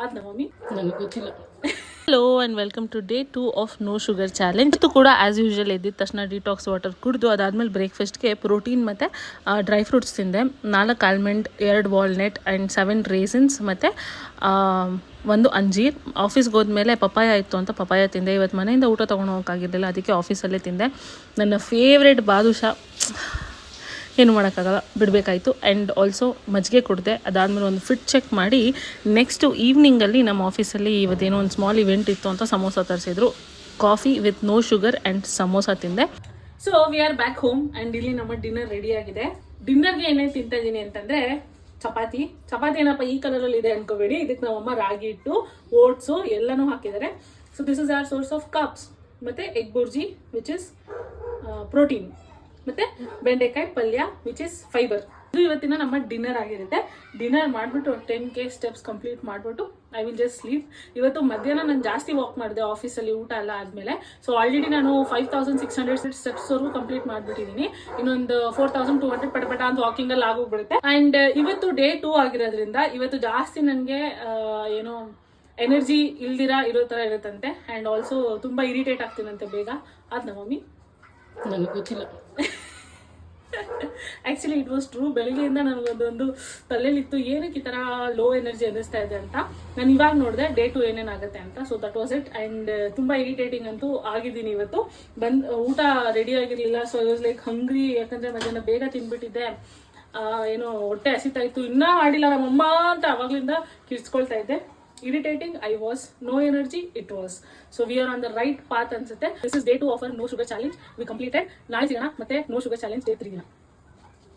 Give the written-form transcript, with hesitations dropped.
ಅದು ನಮ್ಮ ಮಮ್ಮಿ ನನಗೆ ಗೊತ್ತಿಲ್ಲ. Hello and welcome to day 2 of no sugar challenge. ಇದು ಕೂಡ ಆ್ಯಸ್ ಯೂಶುವಲ್ ಎದ್ದಿದ ತಕ್ಷಣ ಡಿಟಾಕ್ಸ್ ವಾಟರ್ ಕುಡಿದು ಅದಾದಮೇಲೆ ಬ್ರೇಕ್ಫಾಸ್ಟ್ಗೆ ಪ್ರೋಟೀನ್ ಮತ್ತು ಡ್ರೈ ಫ್ರೂಟ್ಸ್ ತಿಂದೆ. 4 ಆಲ್ಮಂಡ್, 2 ವಾಲ್ನಟ್ ಆ್ಯಂಡ್ 7 ರೇಸನ್ಸ್ ಮತ್ತು 1 ಅಂಜೀರ್. ಆಫೀಸ್ಗೆ ಹೋದ್ಮೇಲೆ ಪಪಾಯ ಇತ್ತು ಅಂತ ಪಪಾಯ ತಿಂದೆ. ಇವತ್ತು ಮನೆಯಿಂದ ಊಟ ತೊಗೊಂಡು ಹೋಗೋಕ್ಕಾಗಿರಲಿಲ್ಲ, ಅದಕ್ಕೆ ಆಫೀಸಲ್ಲೇ ತಿಂದೆ. ನನ್ನ ಫೇವ್ರೆಟ್ ಬಾದುಷಾ, ಏನು ಮಾಡೋಕ್ಕಾಗಲ್ಲ, ಬಿಡಬೇಕಾಯ್ತು. ಆ್ಯಂಡ್ ಆಲ್ಸೋ ಮಜ್ಜಿಗೆ ಕುಡಿದೆ. ಅದಾದಮೇಲೆ ಒಂದು ಫಿಟ್ ಚೆಕ್ ಮಾಡಿ ನೆಕ್ಸ್ಟು ಈವ್ನಿಂಗಲ್ಲಿ ನಮ್ಮ ಆಫೀಸಲ್ಲಿ ಇವತ್ತೇನೋ ಒಂದು ಸ್ಮಾಲ್ ಇವೆಂಟ್ ಇತ್ತು ಅಂತ ಸಮೋಸ ತರಿಸಿದ್ರು. Coffee with no sugar and samosa ತಿಂದೆ. So we are back home and ಇಲ್ಲಿ ನಮ್ಮ ಡಿನ್ನರ್ ರೆಡಿ ಆಗಿದೆ. ಡಿನ್ನರ್ಗೆ ಏನೇನು ತಿಂತಾ ಇದ್ದೀನಿ ಅಂತಂದರೆ ಚಪಾತಿ ಏನಪ್ಪ ಈ ಕಲರಲ್ಲಿ ಇದೆ ಅನ್ಕೋಬೇಡಿ. ಇದಕ್ಕೆ ನಮ್ಮಮ್ಮ ರಾಗಿ ಹಿಟ್ಟು, ಓಟ್ಸು ಎಲ್ಲನೂ ಹಾಕಿದ್ದಾರೆ. So this is our source of carbs. ಮತ್ತು egg bhurji which is protein, ಮತ್ತು ಬೆಂಡೆಕಾಯಿ ಪಲ್ಯ ವಿಚ್ ಇಸ್ ಫೈಬರ್. ಇದು ಇವತ್ತಿನ ನಮ್ಮ ಡಿನ್ನರ್ ಆಗಿರುತ್ತೆ. ಡಿನ್ನರ್ ಮಾಡಿಬಿಟ್ಟು 10K ಸ್ಟೆಪ್ಸ್ ಕಂಪ್ಲೀಟ್ ಮಾಡಿಬಿಟ್ಟು ಐ ವಿಲ್ ಜಸ್ಟ್ ಸ್ಲೀಪ್. ಇವತ್ತು ಮಧ್ಯಾಹ್ನ ನಾನು ಜಾಸ್ತಿ ವಾಕ್ ಮಾಡಿದೆ ಆಫೀಸಲ್ಲಿ ಊಟ ಎಲ್ಲ ಆದಮೇಲೆ. ಸೊ ಆಲ್ರೆಡಿ ನಾನು 5600 ಸ್ಟೆಪ್ಸ್ವರೆಗೂ ಕಂಪ್ಲೀಟ್ ಮಾಡಿಬಿಟ್ಟಿದ್ದೀನಿ. ಇನ್ನೊಂದು 4200 ಪಟ ಅಂತ ವಾಕಿಂಗಲ್ಲಿ ಆಗೋಗ್ಬಿಡುತ್ತೆ. ಆ್ಯಂಡ್ ಇವತ್ತು ಡೇ 2 ಆಗಿರೋದ್ರಿಂದ ಇವತ್ತು ಜಾಸ್ತಿ ನನಗೆ ಏನೋ ಎನರ್ಜಿ ಇಲ್ದಿರಾ ಇರೋ ಥರ ಇರುತ್ತಂತೆ. ಆ್ಯಂಡ್ ಆಲ್ಸೋ ತುಂಬ ಇರಿಟೇಟ್ ಆಗ್ತೀನಂತೆ ಬೇಗ. ಅದು ನಮ್ಮ ಮಮ್ಮಿ ನನಗೆ ಗೊತ್ತಿಲ್ಲ. Actually it was true. ಬೆಳಗ್ಗೆಯಿಂದ ನನಗೊಂದೊಂದು ತಲೆಯಲ್ಲಿತ್ತು ಏನಕ್ಕೆ ಈ ಥರ ಲೋ ಎನರ್ಜಿ ಅನ್ನಿಸ್ತಾ ಇದೆ ಅಂತ. ನಾನು ಇವಾಗ ನೋಡಿದೆ ಡೇ 2 ಏನೇನಾಗುತ್ತೆ ಅಂತ. So that was it. And ತುಂಬ ಇರಿಟೇಟಿಂಗ್ ಅಂತೂ ಆಗಿದ್ದೀನಿ ಇವತ್ತು. ಊಟ ರೆಡಿ ಆಗಿರಲಿಲ್ಲ. ಸೊ ಐ ವಾಸ್ ಲೈಕ್ ಹಂಗ್ರಿ, ಯಾಕಂದರೆ ಮಧ್ಯಾಹ್ನ ಬೇಗ ತಿಂದ್ಬಿಟ್ಟಿದ್ದೆ. ಏನೋ ಹೊಟ್ಟೆ ಹಸಿತಾ ಇತ್ತು, ಇನ್ನೂ ಮಾಡಿಲ್ಲ ನಮ್ಮಮ್ಮ ಅಂತ ಅವಾಗಲಿಂದ ಕಿರ್ಚ್ಕೊಳ್ತಾ ಇದ್ದೆ. Irritating, I was. No energy, it was. So we are on the right path ಅನ್ಸುತ್ತೆ. This is day 2 of our no sugar challenge. We completed. ನಾಳೆ ಸಿಗೋಣ ಮತ್ತೆ no sugar challenge day 3 ದಿನ.